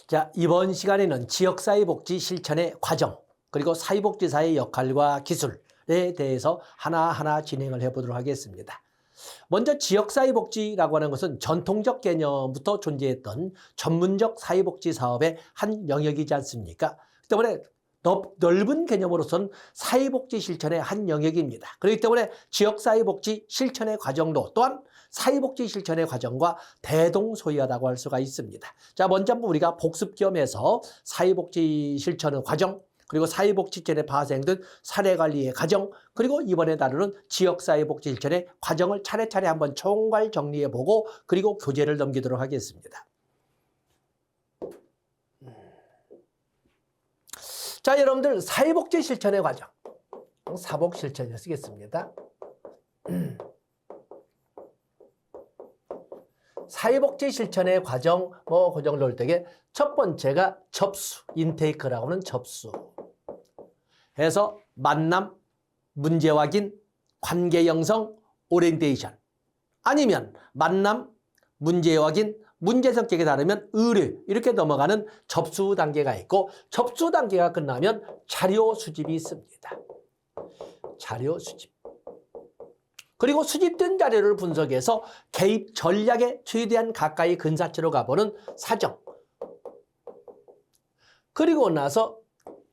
자, 이번 시간에는 지역사회복지 실천의 과정, 그리고 사회복지사의 역할과 기술에 대해서 하나하나 진행을 해보도록 하겠습니다. 먼저 지역사회복지라고 하는 것은 전통적 개념부터 존재했던 전문적 사회복지 사업의 한 영역이지 않습니까? 그 때문에 넓은 개념으로서는 사회복지 실천의 한 영역입니다. 그렇기 때문에 지역사회복지 실천의 과정도 또한 사회복지 실천의 과정과 대동소이하다고 할 수가 있습니다. 자, 먼저 한번 우리가 복습 겸해서 사회복지 실천의 과정, 그리고 사회복지 실천에 파생된 사례관리의 과정, 그리고 이번에 다루는 지역사회복지 실천의 과정을 차례차례 한번 총괄 정리해보고 그리고 교재를 넘기도록 하겠습니다. 자, 여러분들 사회복지 실천의 과정, 사복 실천을 쓰겠습니다. 사회복지 실천의 과정, 그 정도 올 때에 첫 번째가 접수, 인테이크라고 하는 접수. 해서 만남, 문제 확인, 관계 형성, 오리엔테이션. 아니면 만남, 문제 확인, 문제 성격에 따르면 의뢰, 이렇게 넘어가는 접수 단계가 있고, 접수 단계가 끝나면 자료 수집이 있습니다. 자료 수집. 그리고 수집된 자료를 분석해서 개입 전략에 최대한 가까이 근사치로 가보는 사정. 그리고 나서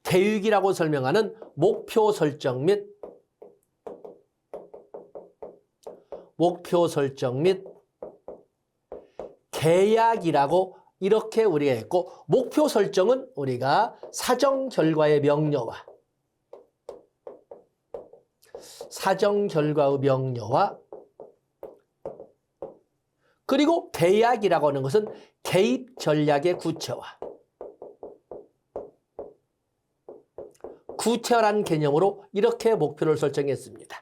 계획이라고 설명하는 목표 설정 및 계약이라고 이렇게 우리가 했고, 목표 설정은 우리가 사정 결과의 명료화, 그리고 계약이라고 하는 것은 개입 전략의 구체화란 개념으로 이렇게 목표를 설정했습니다.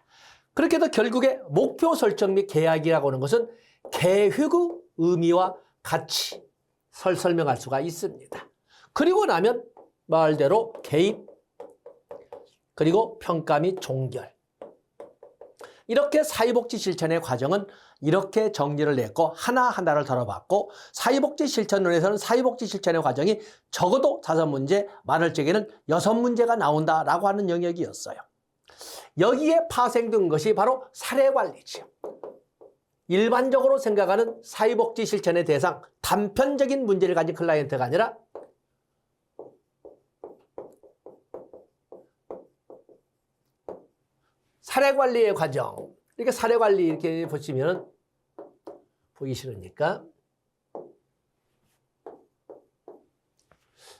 그렇게 해서 결국에 목표 설정 및 계약이라고 하는 것은 계획의 의미와 가치 설명할 수가 있습니다. 그리고 나면 말대로 개입, 그리고 평가 및 종결. 이렇게 사회복지 실천의 과정은 이렇게 정리를 했고 하나하나를 다뤄봤고, 사회복지 실천론에서는 사회복지 실천의 과정이 적어도 5문제, 많을 적에는 6문제가 나온다라고 하는 영역이었어요. 여기에 파생된 것이 바로 사례관리지요. 일반적으로 생각하는 사회복지 실천의 대상, 단편적인 문제를 가진 클라이언트가 아니라 사례관리의 과정. 이렇게 사례관리 이렇게 보시면 보기 싫으니까.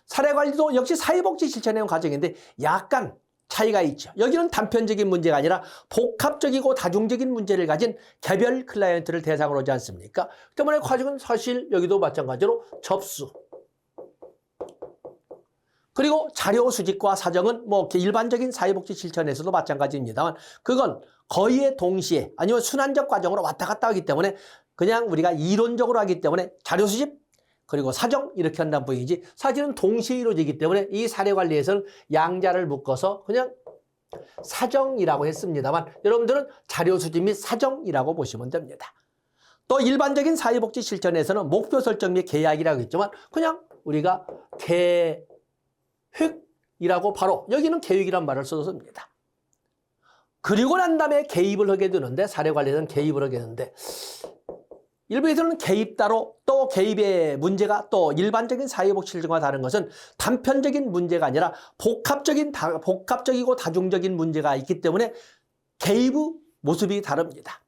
사례관리도 역시 사회복지 실천의 과정인데 약간 차이가 있죠. 여기는 단편적인 문제가 아니라 복합적이고 다중적인 문제를 가진 개별 클라이언트를 대상으로 하지 않습니까? 그 때문에 과정은 사실 여기도 마찬가지로 접수. 그리고 자료 수집과 사정은 일반적인 사회복지 실천에서도 마찬가지입니다만, 그건 거의 동시에 아니면 순환적 과정으로 왔다 갔다 하기 때문에 그냥 우리가 이론적으로 하기 때문에 자료 수집, 그리고 사정 이렇게 한다는 point 사실은 동시에 이루어지기 때문에 이 사례관리에서는 양자를 묶어서 그냥 사정이라고 했습니다만, 여러분들은 자료 수집 및 사정이라고 보시면 됩니다. 또 일반적인 사회복지 실천에서는 목표 설정 및 계약이라고 했지만 그냥 우리가 계획이라고 바로 여기는 계획이란 말을 썼습니다. 그리고 난 다음에 개입을 하게 되는데, 사례관리에서는 개입을 하게 되는데, 일부에서는 개입 따로 또 개입의 문제가 또 일반적인 사회복지 실천과 다른 것은 단편적인 문제가 아니라 복합적이고 다중적인 문제가 있기 때문에 개입의 모습이 다릅니다.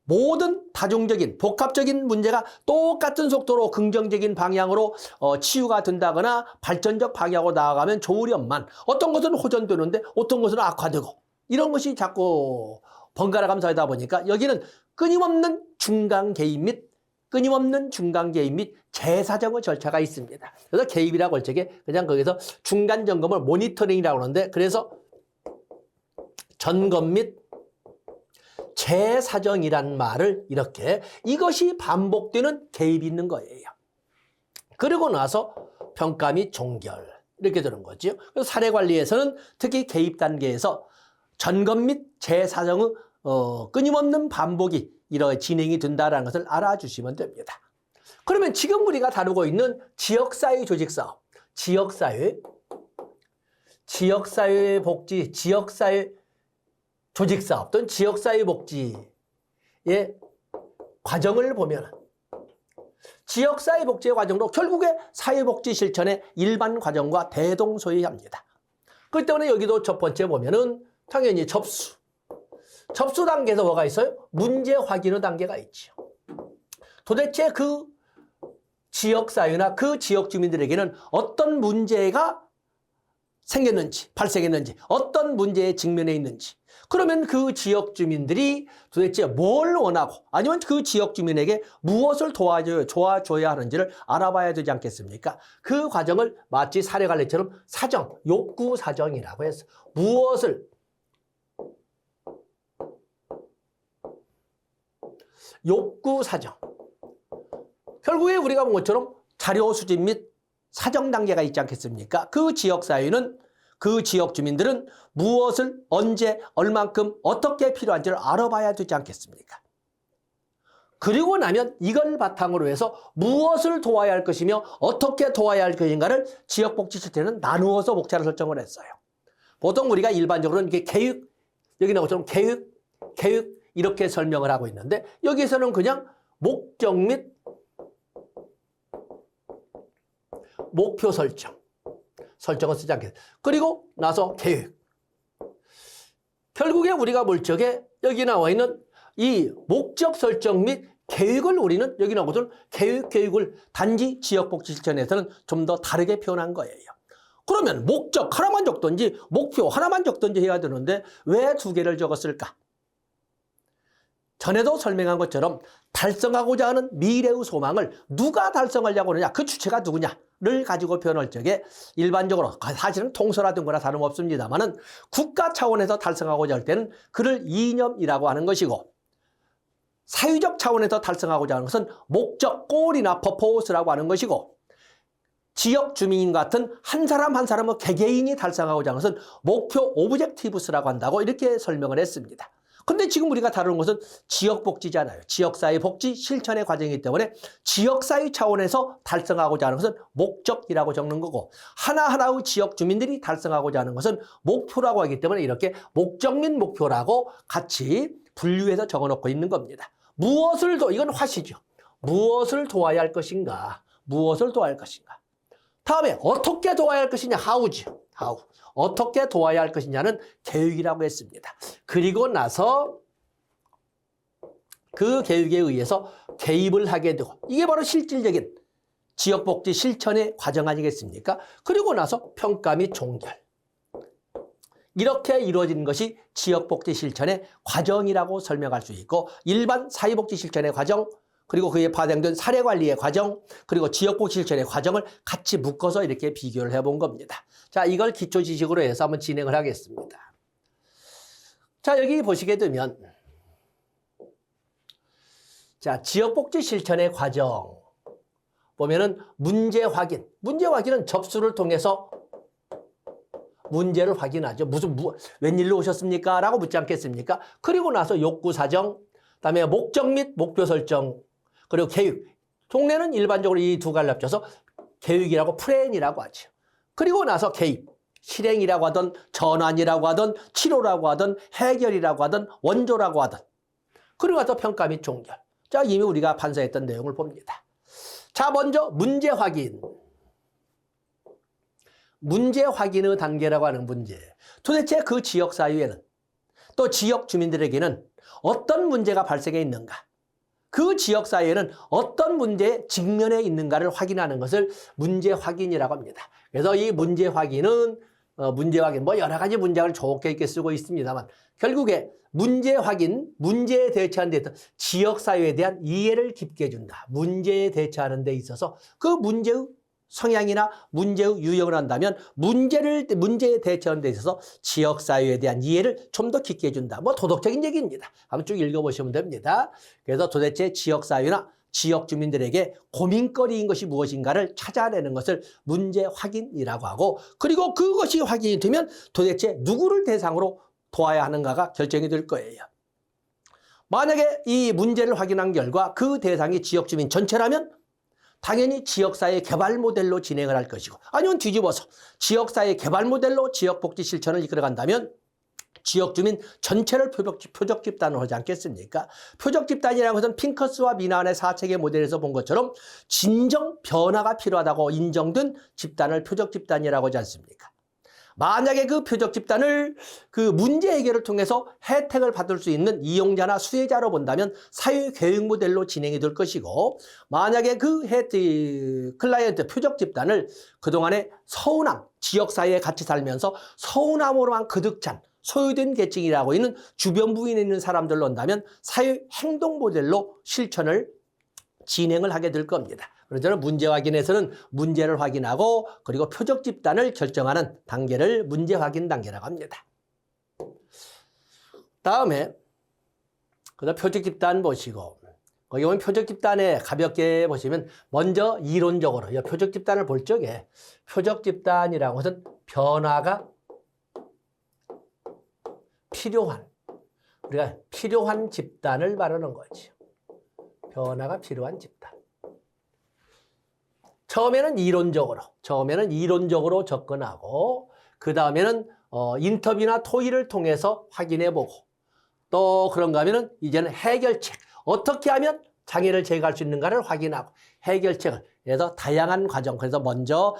모든 다중적인 복합적인 문제가 똑같은 속도로 긍정적인 방향으로 치유가 된다거나 발전적 방향으로 나아가면 좋으련만 어떤 것은 호전되는데 어떤 것은 악화되고, 이런 것이 자꾸 번갈아 가면서 하다 보니까 여기는 끊임없는 중간 개입 및 재사정의 절차가 있습니다. 그래서 개입이라고 할 적에 그냥 거기서 중간 점검을 모니터링이라고 하는데, 그래서 점검 및 재사정이란 말을 이렇게, 이것이 반복되는 개입이 있는 거예요. 그리고 나서 평가 및 종결 이렇게 되는 거죠. 그래서 사례관리에서는 특히 개입 단계에서 점검 및 재사정의 끊임없는 반복이 이렇게 진행이 된다는 것을 알아주시면 됩니다. 그러면 지금 우리가 다루고 있는 지역사회 조직사업, 지역사회 복지, 지역사회 조직사업 또는 지역사회 복지의 과정을 보면 지역사회 복지의 과정도 결국에 사회복지 실천의 일반 과정과 대동소이합니다. 그렇기 때문에 여기도 첫 번째 보면은 당연히 접수 단계에서 뭐가 있어요? 문제 확인의 단계가 있죠. 도대체 그 지역사회나 그 지역 주민들에게는 어떤 문제가 생겼는지, 발생했는지, 어떤 문제에 직면해 있는지, 그러면 그 지역 주민들이 도대체 뭘 원하고 아니면 그 지역 주민에게 무엇을 도와줘야 하는지를 알아봐야 되지 않겠습니까? 그 과정을 마치 사례관리처럼 사정, 욕구 사정이라고 해서 무엇을 욕구 사정. 결국에 우리가 본 것처럼 자료 수집 및 사정 단계가 있지 않겠습니까? 그 지역 사회는 그 지역 주민들은 무엇을 언제 얼만큼 어떻게 필요한지를 알아봐야 되지 않겠습니까? 그리고 나면 이걸 바탕으로 해서 무엇을 도와야 할 것이며 어떻게 도와야 할 것인가를 지역복지실태는 나누어서 목차를 설정을 했어요. 보통 우리가 일반적으로는 이게 계획, 여기 나온 것처럼 계획 이렇게 설명을 하고 있는데 여기에서는 그냥 목적 및 목표 설정을 쓰지 않겠습니다. 그리고 나서 계획. 결국에 우리가 볼 적에 여기 나와 있는 이 목적 설정 및 계획을 우리는 여기 나온 것은 계획을 단지 지역복지 실천에서는 좀 더 다르게 표현한 거예요. 그러면 목적 하나만 적든지 목표 하나만 적든지 해야 되는데 왜 두 개를 적었을까? 전에도 설명한 것처럼 달성하고자 하는 미래의 소망을 누가 달성하려고 하느냐, 그 주체가 누구냐를 가지고 표현할 적에 일반적으로 사실은 통설화된 거나 다름없습니다만은 국가 차원에서 달성하고자 할 때는 그를 이념이라고 하는 것이고 사회적 차원에서 달성하고자 하는 것은 목적, 골이나 퍼포스라고 하는 것이고 지역 주민 같은 한 사람 한 사람의 개개인이 달성하고자 하는 것은 목표 오브젝티브스라고 한다고 이렇게 설명을 했습니다. 근데 지금 우리가 다루는 것은 지역복지잖아요. 지역사회 복지 실천의 과정이기 때문에 지역사회 차원에서 달성하고자 하는 것은 목적이라고 적는 거고 하나하나의 지역 주민들이 달성하고자 하는 것은 목표라고 하기 때문에 이렇게 목적 및 목표라고 같이 분류해서 적어놓고 있는 겁니다. 이건 화시죠. 무엇을 도와야 할 것인가? 무엇을 도와야 할 것인가? 다음에 어떻게 도와야 할 것이냐? how죠. how. 어떻게 도와야 할 것이냐는 계획이라고 했습니다. 그리고 나서 그 계획에 의해서 개입을 하게 되고 이게 바로 실질적인 지역복지 실천의 과정 아니겠습니까? 그리고 나서 평가 및 종결. 이렇게 이루어진 것이 지역복지 실천의 과정이라고 설명할 수 있고 일반 사회복지 실천의 과정 그리고 그에 파생된 사례관리의 과정, 그리고 지역복지 실천의 과정을 같이 묶어서 이렇게 비교를 해본 겁니다. 자, 이걸 기초 지식으로 해서 한번 진행을 하겠습니다. 자, 여기 보시게 되면 자, 지역복지 실천의 과정 보면은 문제 확인은 접수를 통해서 문제를 확인하죠. 웬일로 오셨습니까? 라고 묻지 않겠습니까? 그리고 나서 욕구 사정, 그다음에 목적 및 목표 설정, 그리고 계획. 종래는 일반적으로 이 두 가지를 합쳐서 계획이라고 플랜이라고 하죠. 그리고 나서 개입. 실행이라고 하든 전환이라고 하든 치료라고 하든 해결이라고 하든 원조라고 하든. 그리고 나서 평가 및 종결. 자, 이미 우리가 판사했던 내용을 봅니다. 자, 먼저 문제 확인. 문제 확인의 단계라고 하는 문제. 도대체 그 지역 사회에는 또 지역 주민들에게는 어떤 문제가 발생해 있는가? 그 지역 사회에는 어떤 문제에 직면해 있는가를 확인하는 것을 문제 확인이라고 합니다. 그래서 이 문제 확인은 여러 가지 문장을 좋게 이렇게 쓰고 있습니다만 결국에 문제 확인, 문제에 대처하는 데 있어서 지역 사회에 대한 이해를 깊게 해준다. 문제에 대처하는 데 있어서 그 문제의 성향이나 문제의 유형을 한다면 문제에 대처하는 데 있어서 지역사회에 대한 이해를 좀 더 깊게 해준다. 도덕적인 얘기입니다. 한번 쭉 읽어보시면 됩니다. 그래서 도대체 지역사회나 지역 주민들에게 고민거리인 것이 무엇인가를 찾아내는 것을 문제 확인이라고 하고 그리고 그것이 확인이 되면 도대체 누구를 대상으로 도와야 하는가가 결정이 될 거예요. 만약에 이 문제를 확인한 결과 그 대상이 지역 주민 전체라면 당연히 지역사회 개발 모델로 진행을 할 것이고, 아니면 뒤집어서 지역사회 개발 모델로 지역복지 실천을 이끌어간다면 지역 주민 전체를 표적 집단으로 하지 않겠습니까? 표적 집단이라는 것은 핑커스와 미나의 4체계 모델에서 본 것처럼 진정 변화가 필요하다고 인정된 집단을 표적 집단이라고 하지 않습니까? 만약에 그 표적 집단을 그 문제 해결을 통해서 혜택을 받을 수 있는 이용자나 수혜자로 본다면 사회 교육 모델로 진행이 될 것이고, 만약에 그 클라이언트 표적 집단을 그동안에 서운함, 지역사회에 같이 살면서 서운함으로만 가득 찬 소외된 계층이라고 있는 주변 부인에 있는 사람들로 한다면 사회 행동 모델로 실천을 진행을 하게 될 겁니다. 그래서 저는 문제 확인에서는 문제를 확인하고 그리고 표적 집단을 결정하는 단계를 문제 확인 단계라고 합니다. 다음에 그다음 표적 집단 보시고, 거기 보면 표적 집단에 가볍게 보시면 먼저 이론적으로 이 표적 집단을 볼 적에 표적 집단이라는 것은 변화가 필요한, 우리가 필요한 집단을 말하는 거죠. 변화가 필요한 집단. 처음에는 이론적으로 접근하고, 그 다음에는 인터뷰나 토의를 통해서 확인해보고, 또 그런가 하면은 이제는 해결책, 어떻게 하면 장애를 제거할 수 있는가를 확인하고 해결책을, 그래서 다양한 과정, 그래서 먼저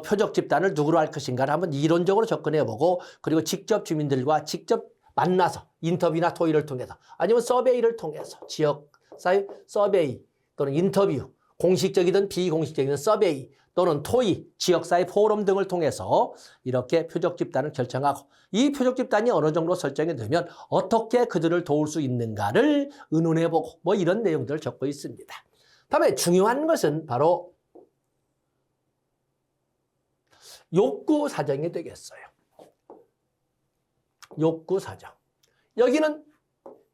표적 집단을 누구로 할 것인가를 한번 이론적으로 접근해보고, 그리고 직접 주민들과 직접 만나서 인터뷰나 토의를 통해서, 아니면 서베이를 통해서 지역사회 서베이 또는 인터뷰, 공식적이든 비공식적이든 서베이 또는 토의, 지역사회 포럼 등을 통해서 이렇게 표적 집단을 결정하고, 이 표적 집단이 어느 정도 설정이 되면 어떻게 그들을 도울 수 있는가를 의논해보고, 뭐 이런 내용들을 적고 있습니다. 다음에 중요한 것은 바로 욕구 사정이 되겠어요. 욕구 사정. 여기는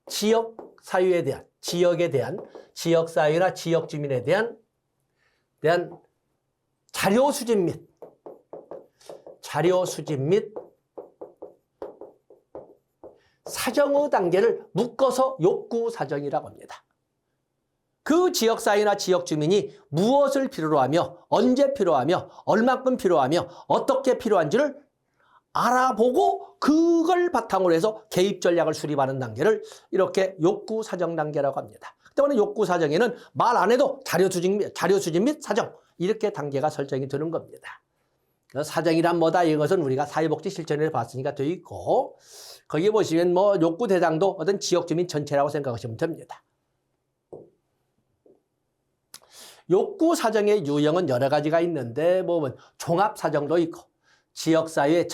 지역 사회에 대한, 지역에 대한, 지역 사회나 지역 주민에 대한 자료 수집 및 사정의 단계를 묶어서 욕구 사정이라고 합니다. 그 지역사회나 지역 주민이 무엇을 필요로 하며, 언제 필요하며, 얼마큼 필요하며, 어떻게 필요한지를 알아보고 그걸 바탕으로 해서 개입 전략을 수립하는 단계를 이렇게 욕구 사정 단계라고 합니다. 때문에 욕구 사정에는 말 안 해도 자료 수집 및 사정, 이렇게 단계가 설정이 되는 겁니다. 사정이란 뭐다, 이것은 우리가 사회복지 실천을 봤으니까 되어 있고, 거기 보시면 뭐 욕구 대상도 어떤 지역 주민 전체라고 생각하시면 됩니다. 욕구 사정의 유형은 여러 가지가 있는데, 뭐 종합 사정도 있고, 지역사회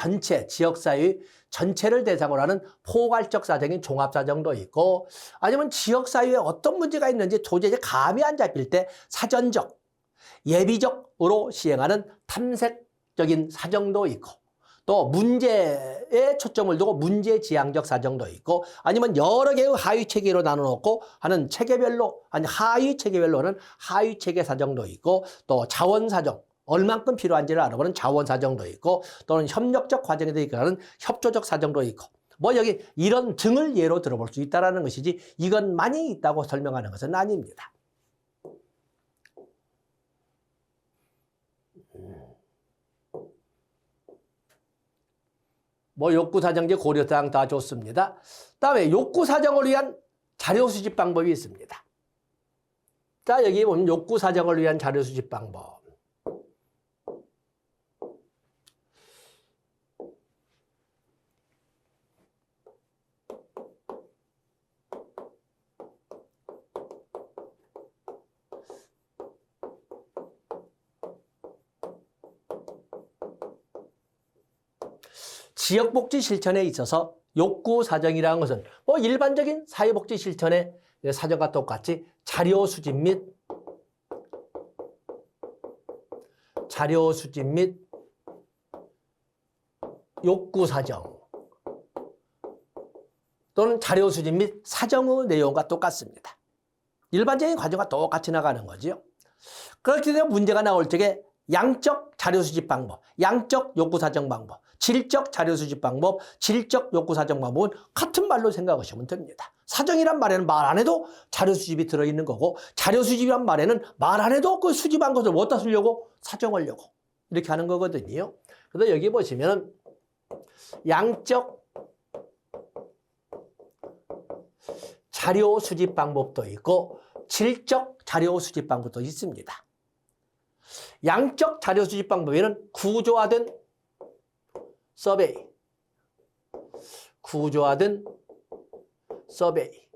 전체를 대상으로 하는 포괄적 사정인 종합 사정도 있고, 아니면 지역사회에 어떤 문제가 있는지 도저히 감이 안 잡힐 때 사전적, 예비적으로 시행하는 탐색적인 사정도 있고, 또 문제에 초점을 두고 문제지향적 사정도 있고, 아니면 여러 개의 하위 체계로 나눠놓고 하는 체계별로, 아니 하위 체계별로 하는 하위 체계 사정도 있고, 또 자원 사정, 얼만큼 필요한지를 알아보는 자원 사정도 있고, 또는 협력적 과정에 대한 협조적 사정도 있고, 뭐 여기 이런 등을 예로 들어볼 수 있다는 것이지, 이건 많이 있다고 설명하는 것은 아닙니다. 뭐 욕구 사정제 고려사항 다 좋습니다. 다음에 욕구 사정을 위한 자료 수집 방법이 있습니다. 자, 여기 보면 욕구 사정을 위한 자료 수집 방법. 지역복지 실천에 있어서 욕구 사정이라는 것은 뭐 일반적인 사회복지 실천의 사정과 똑같이 자료 수집 및 욕구 사정 또는 자료 수집 및 사정의 내용과 똑같습니다. 일반적인 과정과 똑같이 나가는 거죠. 그렇게 되면 문제가 나올 적에 양적 자료 수집 방법, 양적 욕구 사정 방법, 질적 자료 수집 방법, 질적 욕구 사정 방법은 같은 말로 생각하시면 됩니다. 사정이란 말에는 말 안 해도 자료 수집이 들어있는 거고, 자료 수집이란 말에는 말 안 해도 그 수집한 것을 어디다 쓰려고? 사정하려고. 이렇게 하는 거거든요. 그래서 여기 보시면 양적 자료 수집 방법도 있고 질적 자료 수집 방법도 있습니다. 양적 자료 수집 방법에는 구조화된 서베이, 구조화된 서베이.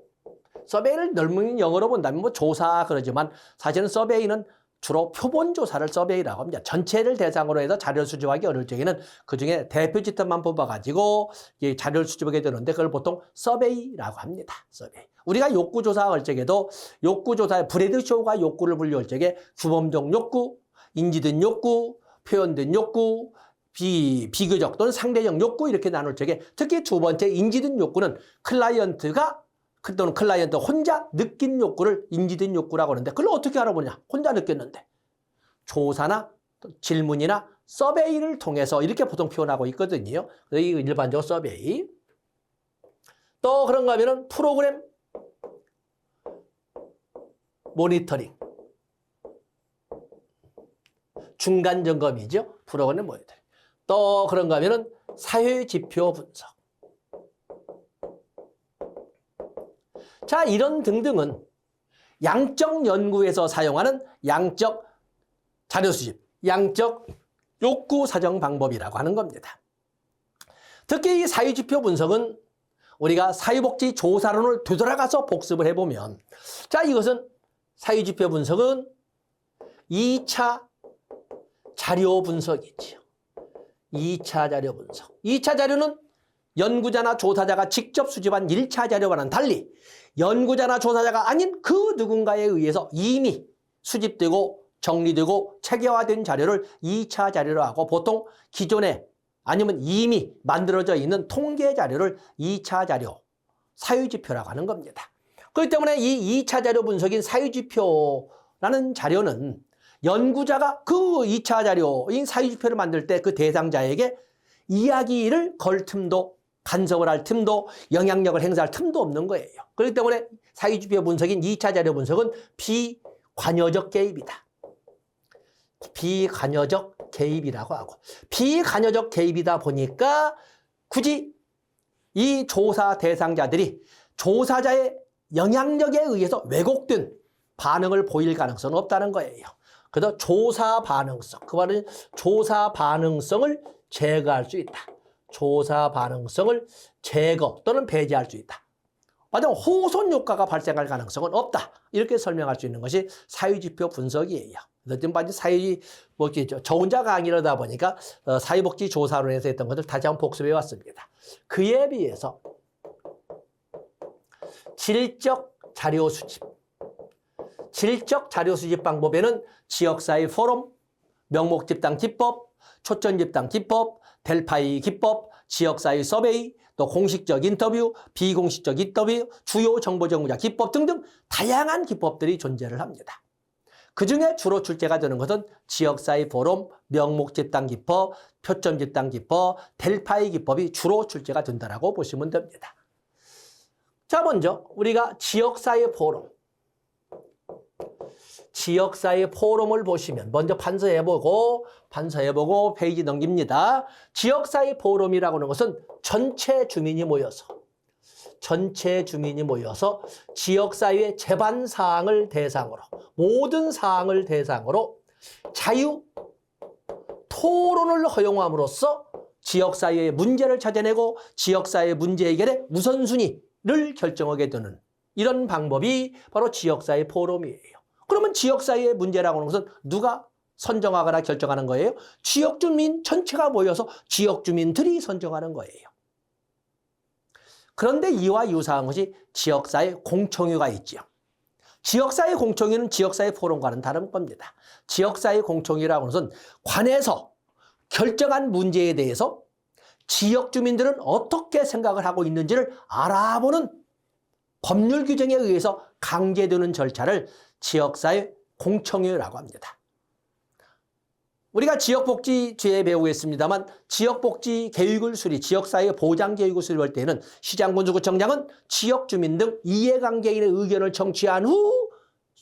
서베이를 넓은 영어로 본다면 뭐 조사 그러지만 사실은 서베이는 주로 표본 조사를 서베이라고 합니다. 전체를 대상으로 해서 자료를 수집하기 어려울 적에는 그중에 대표 지점만 뽑아가지고 자료를 수집하게 되는데 그걸 보통 서베이라고 합니다. 서베이. 우리가 욕구 조사할 적에도 욕구 조사에 브래드쇼가 욕구를 분류할 적에 규범적 욕구, 인지된 욕구, 표현된 욕구, 비교적 또는 상대적 욕구 이렇게 나눌 적에 특히 두 번째 인지된 욕구는 클라이언트가 또는 클라이언트 혼자 느낀 욕구를 인지된 욕구라고 하는데 그걸 어떻게 알아보냐? 혼자 느꼈는데. 조사나 질문이나 서베이를 통해서 이렇게 보통 표현하고 있거든요. 그래서 이 일반적으로 서베이. 또 그런가 하면은 프로그램 모니터링. 중간 점검이죠. 프로그램 모니터링. 또 그런가 하면은 사회 지표 분석. 자, 이런 등등은 양적 연구에서 사용하는 양적 자료 수집, 양적 욕구 사정 방법이라고 하는 겁니다. 특히 이 사회지표 분석은 우리가 사회복지 조사론을 되돌아가서 복습을 해보면 자, 이것은 사회지표 분석은 2차 자료 분석이지요. 2차 자료 분석. 2차 자료는 연구자나 조사자가 직접 수집한 1차 자료와는 달리 연구자나 조사자가 아닌 그 누군가에 의해서 이미 수집되고 정리되고 체계화된 자료를 2차 자료로 하고 보통 기존에 아니면 이미 만들어져 있는 통계 자료를 2차 자료, 사유지표라고 하는 겁니다. 그렇기 때문에 이 2차 자료 분석인 사유지표라는 자료는 연구자가 그 2차 자료인 사유지표를 만들 때 그 대상자에게 이야기를 걸 틈도 간섭을 할 틈도 영향력을 행사할 틈도 없는 거예요. 그렇기 때문에 사유지표 분석인 2차 자료 분석은 비관여적 개입이다. 비관여적 개입이라고 하고 비관여적 개입이다 보니까 굳이 이 조사 대상자들이 조사자의 영향력에 의해서 왜곡된 반응을 보일 가능성은 없다는 거예요. 그래서 조사 반응성, 그 말은 조사 반응성을 제거할 수 있다. 조사 반응성을 제거 또는 배제할 수 있다. 만약 호손 효과가 발생할 가능성은 없다. 이렇게 설명할 수 있는 것이 사유지표 분석이에요. 지금 사회복지 저 혼자 강의를 하다 보니까 사회복지 조사론에서 했던 것을 다시 한번 복습해 왔습니다. 그에 비해서 질적 자료 수집, 질적 자료 수집 방법에는 지역사회 포럼, 명목집단 기법, 초점집단 기법, 델파이 기법, 지역사회 서베이, 또 공식적 인터뷰, 비공식적 인터뷰, 주요 정보정보자 기법 등등 다양한 기법들이 존재를 합니다. 그중에 주로 출제가 되는 것은 지역사회 포럼, 명목집단 기법, 표점집단 기법, 델파이 기법이 주로 출제가 된다고 보시면 됩니다. 자, 먼저 우리가 지역사회 포럼, 지역사회 포럼을 보시면 먼저 판서해보고 페이지 넘깁니다. 지역사회 포럼이라고 하는 것은 전체 주민이 모여서 지역사회의 제반사항을 대상으로 모든 사항을 대상으로 자유 토론을 허용함으로써 지역사회의 문제를 찾아내고 지역사회 문제 해결의 우선순위를 결정하게 되는 이런 방법이 바로 지역사회 포럼이에요. 그러면 지역사회의 문제라고 하는 것은 누가 선정하거나 결정하는 거예요? 지역주민 전체가 모여서 지역주민들이 선정하는 거예요. 그런데 이와 유사한 것이 지역사회 공청회가 있죠. 지역사회 공청회는 지역사회 포럼과는 다른 겁니다. 지역사회 공청회라고 하는 것은 관에서 결정한 문제에 대해서 지역주민들은 어떻게 생각을 하고 있는지를 알아보는 법률 규정에 의해서 강제되는 절차를 지역사회 공청회라고 합니다. 우리가 지역복지 뒤에 배우겠습니다만 지역복지 계획을 지역사회 보장 계획을 수립할 때는 시장군수구청장은 지역주민 등 이해관계인의 의견을 청취한 후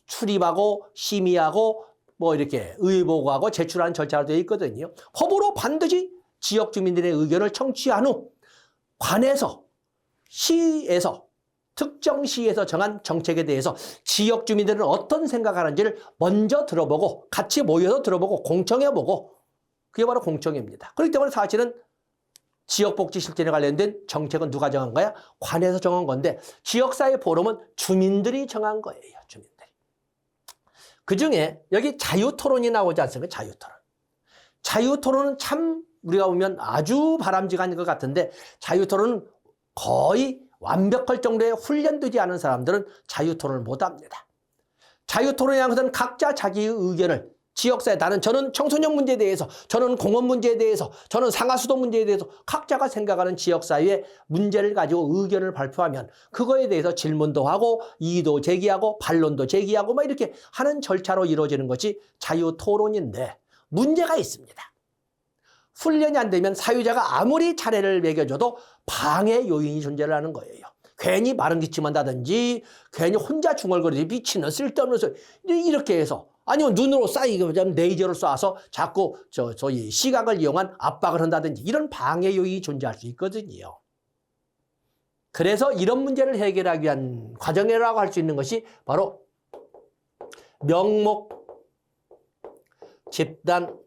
출입하고 심의하고 뭐 이렇게 의보고하고 제출하는 절차가 되어 있거든요. 법으로 반드시 지역주민들의 의견을 청취한 후 관에서 시에서 특정 시에서 정한 정책에 대해서 지역 주민들은 어떤 생각하는지를 먼저 들어보고 같이 모여서 들어보고 공청해보고 그게 바로 공청회입니다. 그렇기 때문에 사실은 지역복지 실천에 관련된 정책은 누가 정한 거야? 관에서 정한 건데 지역사회 포럼은 주민들이 정한 거예요. 주민들이. 그중에 여기 자유토론이 나오지 않습니까? 자유토론. 자유토론은 참 우리가 보면 아주 바람직한 것 같은데 자유토론은 거의 완벽할 정도의 훈련되지 않은 사람들은 자유토론을 못합니다. 자유토론이라는 것은 각자 자기의 의견을 지역사회 저는 청소년 문제에 대해서 저는 공원 문제에 대해서 저는 상하수도 문제에 대해서 각자가 생각하는 지역사회의 문제를 가지고 의견을 발표하면 그거에 대해서 질문도 하고 이의도 제기하고 반론도 제기하고 막 이렇게 하는 절차로 이루어지는 것이 자유토론인데 문제가 있습니다. 훈련이 안 되면 사유자가 아무리 차례를 매겨줘도 방해 요인이 존재를 하는 거예요. 괜히 마른 기침한다든지 괜히 혼자 중얼거리지 미치는 쓸데없는 소리 이렇게 해서 아니면 눈으로 레이저를 쏴서 자꾸 저희 시각을 이용한 압박을 한다든지 이런 방해 요인이 존재할 수 있거든요. 그래서 이런 문제를 해결하기 위한 과정이라고 할 수 있는 것이 바로 명목 집단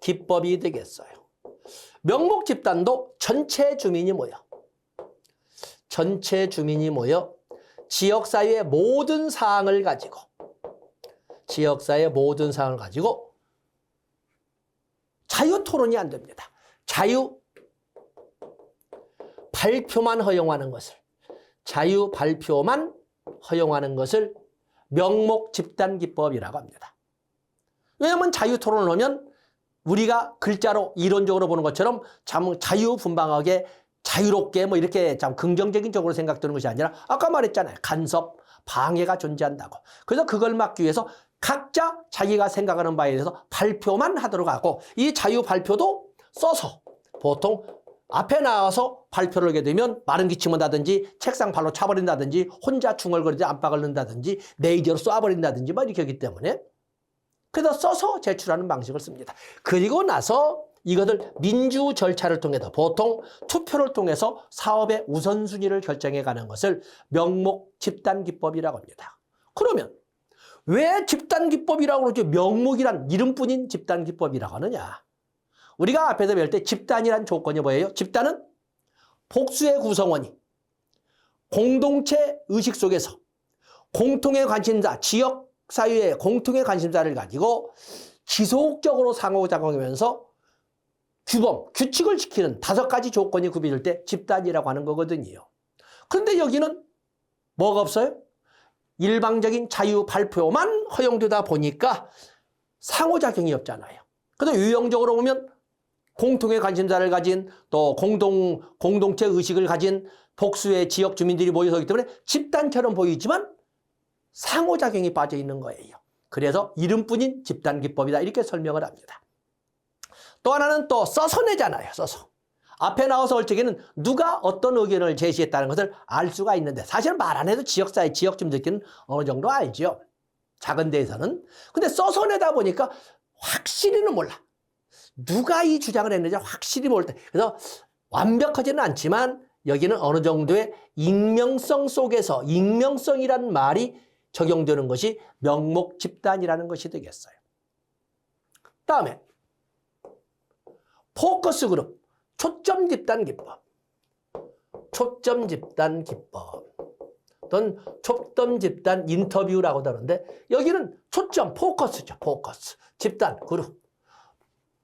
기법이 되겠어요. 명목 집단도 전체 주민이 모여 지역사회의 모든 사항을 가지고 자유토론이 안 됩니다. 자유 발표만 허용하는 것을 명목 집단 기법이라고 합니다. 왜냐하면 자유토론을 하면 우리가 글자로 이론적으로 보는 것처럼 참 자유분방하게 자유롭게 뭐 이렇게 참 긍정적인 쪽으로 생각되는 것이 아니라 아까 말했잖아요. 간섭, 방해가 존재한다고. 그래서 그걸 막기 위해서 각자 자기가 생각하는 바에 대해서 발표만 하도록 하고 이 자유 발표도 써서 보통 앞에 나와서 발표를 하게 되면 마른 기침을 한다든지 책상 발로 차버린다든지 혼자 중얼거리지 압박을 넣는다든지 레이저로 쏴버린다든지 막 이렇게 하기 때문에 그래서 써서 제출하는 방식을 씁니다. 그리고 나서 이것을 민주 절차를 통해서 보통 투표를 통해서 사업의 우선순위를 결정해 가는 것을 명목 집단기법이라고 합니다. 그러면 왜 집단기법이라고 그러죠? 명목이란 이름뿐인 집단기법이라고 하느냐? 우리가 앞에서 배울 때 집단이란 조건이 뭐예요? 집단은 복수의 구성원이 공동체 의식 속에서 공통의 관심사, 지역 사회의 공통의 관심사를 가지고 지속적으로 상호작용하면서 규칙을 지키는 5가지 조건이 구비될 때 집단이라고 하는 거거든요. 그런데 여기는 뭐가 없어요? 일방적인 자유 발표만 허용되다 보니까 상호작용이 없잖아요. 그래서 유형적으로 보면 공통의 관심사를 가진 또 공동체 의식을 가진 복수의 지역 주민들이 모여서 있기 때문에 집단처럼 보이지만 상호작용이 빠져 있는 거예요. 그래서 이름뿐인 집단기법이다 이렇게 설명을 합니다. 또 하나는 또 써서 내잖아요. 써서. 앞에 나와서 올 적에는 누가 어떤 의견을 제시했다는 것을 알 수가 있는데 사실 말 안 해도 지역사회, 지역주민들끼리는 어느 정도 알죠. 작은 데에서는. 근데 써서 내다 보니까 확실히는 몰라. 누가 이 주장을 했는지 확실히 모를 때. 그래서 완벽하지는 않지만 여기는 어느 정도의 익명성 속에서 익명성이란 말이 적용되는 것이 명목 집단이라는 것이 되겠어요. 다음에 포커스 그룹, 초점 집단 기법. 초점 집단 기법. 또는 초점 집단 인터뷰라고도 하는데 여기는 초점, 포커스죠. 포커스. 집단 그룹.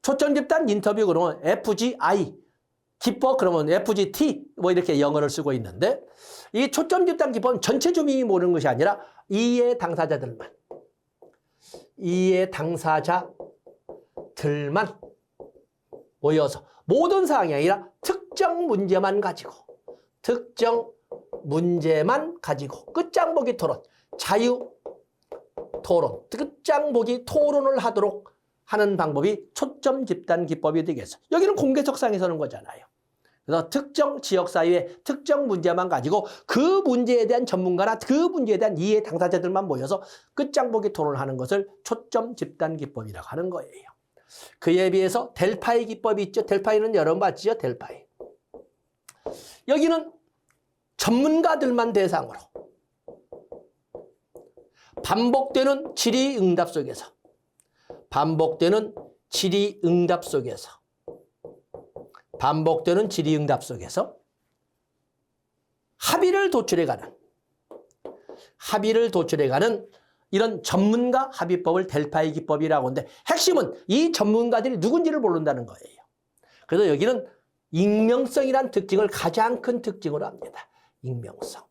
초점 집단 인터뷰 그러면 FGI. 기법 그러면 FGT 뭐 이렇게 영어를 쓰고 있는데 이 초점 집단 기법은 전체 주민이 모르는 것이 아니라 이해 당사자들만 모여서 모든 사항이 아니라 특정 문제만 가지고 끝장보기 토론, 자유 토론, 끝장보기 토론을 하도록 하는 방법이 초점 집단 기법이 되겠어. 여기는 공개석상에 서는 거잖아요. 그래서 특정 지역 사회의 특정 문제만 가지고 그 문제에 대한 전문가나 그 문제에 대한 이해 당사자들만 모여서 끝장보기 토론을 하는 것을 초점 집단 기법이라고 하는 거예요. 그에 비해서 델파이 기법이 있죠. 델파이는 여러분 봤죠? 델파이. 여기는 전문가들만 대상으로 반복되는 질의응답 속에서 합의를 도출해가는 이런 전문가 합의법을 델파이 기법이라고 하는데 핵심은 이 전문가들이 누군지를 모른다는 거예요. 그래서 여기는 익명성이란 특징을 가장 큰 특징으로 합니다. 익명성.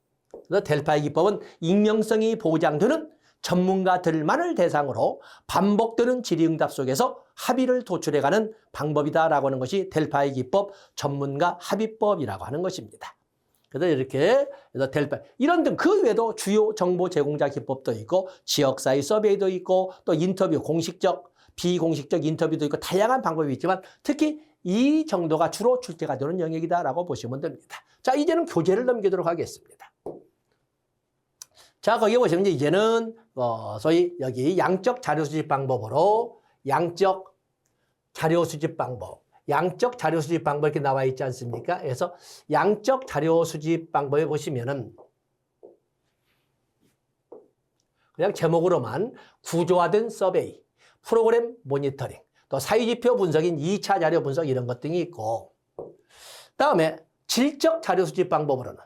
그래서 델파이 기법은 익명성이 보장되는 전문가들만을 대상으로 반복되는 질의응답 속에서 합의를 도출해가는 방법이다라고 하는 것이 델파이 기법 전문가 합의법이라고 하는 것입니다. 그래서 이렇게 델파이 이런 등 그 외에도 주요 정보 제공자 기법도 있고 지역사회 서베이도 있고 또 인터뷰 공식적 비공식적 인터뷰도 있고 다양한 방법이 있지만 특히 이 정도가 주로 출제가 되는 영역이다라고 보시면 됩니다. 자, 이제는 교재를 넘기도록 하겠습니다. 자, 거기 보시면 이제는 소위 여기 양적 자료 수집 방법으로 양적 자료 수집 방법 이렇게 나와 있지 않습니까? 그래서 양적 자료 수집 방법에 보시면은 그냥 제목으로만 구조화된 서베이, 프로그램 모니터링, 또 사회지표 분석인 2차 자료 분석 이런 것 등이 있고 다음에 질적 자료 수집 방법으로는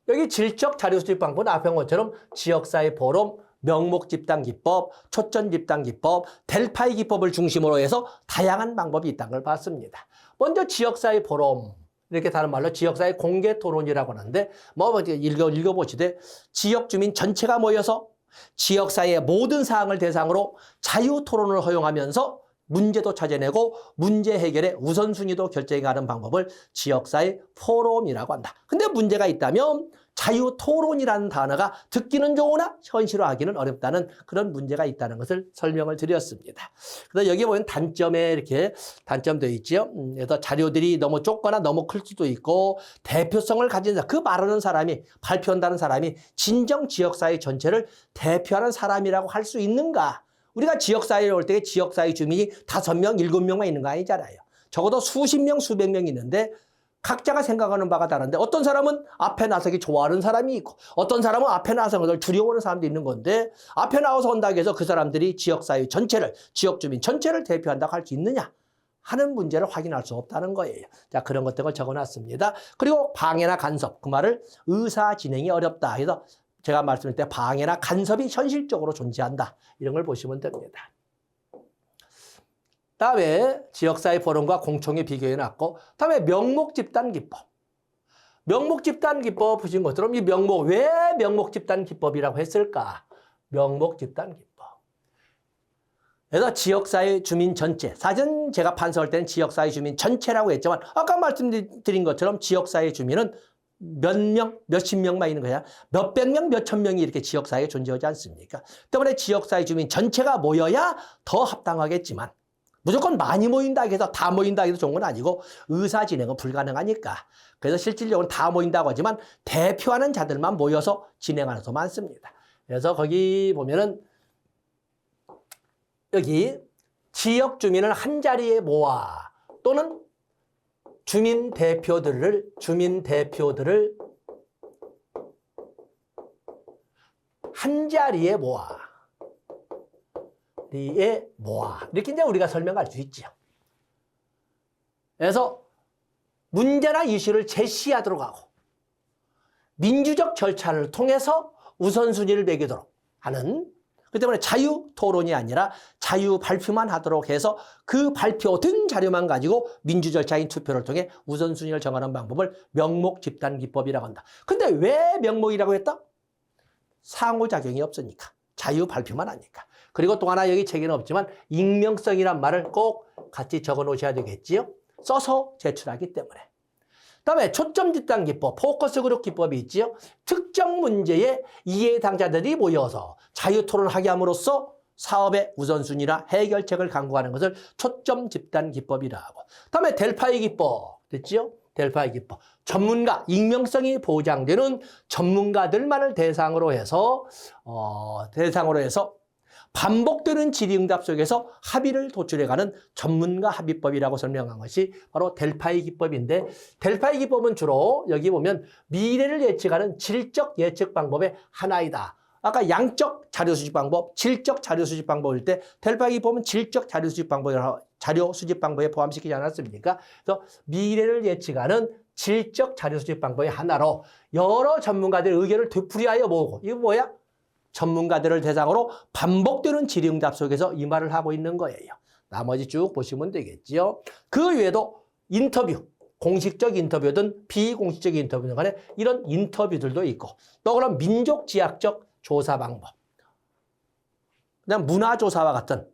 여기 질적 자료 수집 방법은 앞에 한 것처럼 지역사회 포럼, 명목 집단 기법, 초점 집단 기법, 델파이 기법을 중심으로 해서 다양한 방법이 있다는 걸 봤습니다. 먼저 지역사회 포럼, 이렇게 다른 말로 지역사회 공개 토론이라고 하는데 먼저 읽어보시되 지역 주민 전체가 모여서 지역사회의 모든 사항을 대상으로 자유 토론을 허용하면서 문제도 찾아내고 문제 해결의 우선순위도 결정하는 방법을 지역사회 포럼이라고 한다. 근데 문제가 있다면 자유 토론이라는 단어가 듣기는 좋으나 현실화하기는 어렵다는 그런 문제가 있다는 것을 설명을 드렸습니다. 그래서 여기 보면 단점에 이렇게 단점되어 있죠. 그래서 자료들이 너무 좁거나 너무 클 수도 있고 대표성을 가진 그 말하는 사람이 발표한다는 사람이 진정 지역사회 전체를 대표하는 사람이라고 할 수 있는가? 우리가 지역사회에 올 때 지역사회 주민이 5명, 7명만 있는 거 아니잖아요. 적어도 수십 명, 수백 명 있는데 각자가 생각하는 바가 다른데 어떤 사람은 앞에 나서기 좋아하는 사람이 있고 어떤 사람은 앞에 나서는 것을 두려워하는 사람도 있는 건데 앞에 나와서 온다고 해서 그 사람들이 지역사회 전체를, 지역주민 전체를 대표한다고 할 수 있느냐 하는 문제를 확인할 수 없다는 거예요. 자, 그런 것들을 적어놨습니다. 그리고 방해나 간섭, 그 말을 의사 진행이 어렵다 해서 제가 말씀드릴 때 방해나 간섭이 현실적으로 존재한다. 이런 걸 보시면 됩니다. 다음에 지역사회 포럼과 공청회 비교해놨고 다음에 명목 집단 기법. 명목 집단 기법 보신 것처럼 이 명목, 왜 명목 집단 기법이라고 했을까? 명목 집단 기법. 그래서 지역사회 주민 전체, 사전 제가 판서할 때는 지역사회 주민 전체라고 했지만 아까 말씀드린 것처럼 지역사회 주민은 몇 명, 몇십 명만 있는 거야. 몇백 명, 몇천 명이 이렇게 지역사회에 존재하지 않습니까? 때문에 지역사회 주민 전체가 모여야 더 합당하겠지만 무조건 많이 모인다 해서 다 모인다 해도 좋은 건 아니고 의사 진행은 불가능하니까. 그래서 실질적으로 다 모인다고 하지만 대표하는 자들만 모여서 진행하는 수 많습니다. 그래서 거기 보면은 여기 지역 주민을 한 자리에 모아 또는 주민 대표들을 한 자리에 모아. 이렇게 이제 우리가 설명할 수 있죠. 그래서 문제나 이슈를 제시하도록 하고 민주적 절차를 통해서 우선순위를 매기도록 하는 그 때문에 자유 토론이 아니라 자유 발표만 하도록 해서 그 발표된 자료만 가지고 민주 절차인 투표를 통해 우선순위를 정하는 방법을 명목 집단 기법이라고 한다. 근데 왜 명목이라고 했다? 상호작용이 없으니까. 자유 발표만 하니까. 그리고 또 하나 여기 책에는 없지만 익명성이란 말을 꼭 같이 적어 놓으셔야 되겠지요. 써서 제출하기 때문에. 그다음에 초점 집단 기법, 포커스 그룹 기법이 있지요. 특정 문제에 이해 당사자들이 모여서 자유 토론을 하게 함으로써 사업의 우선순위나 해결책을 강구하는 것을 초점 집단 기법이라고. 다음에 델파이 기법 됐죠? 델파이 기법. 전문가, 익명성이 보장되는 전문가들만을 대상으로 해서 반복되는 질의응답 속에서 합의를 도출해가는 전문가 합의법이라고 설명한 것이 바로 델파이 기법인데, 델파이 기법은 주로 여기 보면 미래를 예측하는 질적 예측 방법의 하나이다. 아까 양적 자료 수집 방법, 질적 자료 수집 방법일 때 델파이 기법은 질적 자료 수집 방법에 포함시키지 않았습니까? 그래서 미래를 예측하는 질적 자료 수집 방법의 하나로 여러 전문가들의 의견을 되풀이하여 모으고, 이거 뭐야? 전문가들을 대상으로 반복되는 질의응답 속에서 이 말을 하고 있는 거예요. 나머지 쭉 보시면 되겠죠. 그 외에도 인터뷰, 공식적 인터뷰든 비공식적 인터뷰든 간에 이런 인터뷰들도 있고, 또 그런 민족지향적 조사 방법, 그냥 문화조사와 같은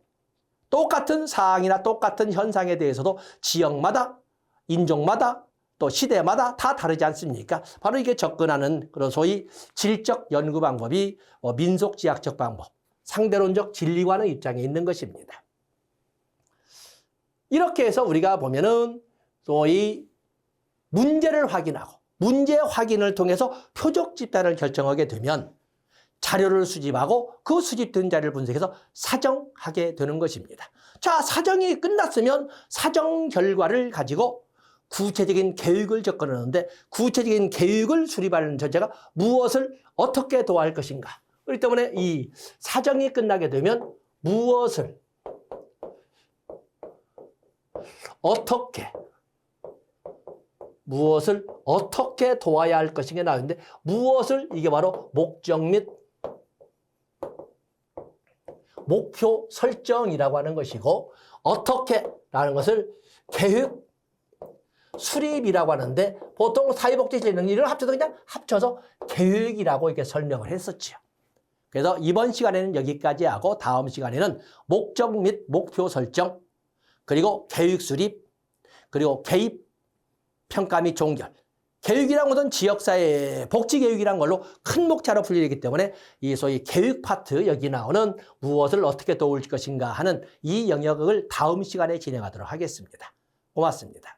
똑같은 사항이나 똑같은 현상에 대해서도 지역마다, 인종마다, 또 시대마다 다 다르지 않습니까? 바로 이게 접근하는 그런 소위 질적 연구 방법이 민속지향적 방법, 상대론적 진리관의 입장에 있는 것입니다. 이렇게 해서 우리가 보면은 소위 문제를 확인하고, 문제 확인을 통해서 표적 집단을 결정하게 되면 자료를 수집하고 그 수집된 자료를 분석해서 사정하게 되는 것입니다. 자, 사정이 끝났으면 사정 결과를 가지고 구체적인 계획을 접근하는데, 구체적인 계획을 수립하는 전체가 무엇을 어떻게 도와할 것인가. 그렇기 때문에 이 사정이 끝나게 되면 무엇을 어떻게 도와야 할 것인가 나오는데, 무엇을, 이게 바로 목적 및 목표 설정이라고 하는 것이고, 어떻게라는 것을 계획 수립이라고 하는데, 보통 사회복지실은 이를 합쳐서 계획이라고 이렇게 설명을 했었죠. 그래서 이번 시간에는 여기까지 하고, 다음 시간에는 목적 및 목표 설정, 그리고 계획 수립, 그리고 개입, 평가 및 종결. 계획이란 것은 지역사회 복지계획이란 걸로 큰 목차로 풀리기 때문에 이 소위 계획 파트, 여기 나오는 무엇을 어떻게 도울 것인가 하는 이 영역을 다음 시간에 진행하도록 하겠습니다. 고맙습니다.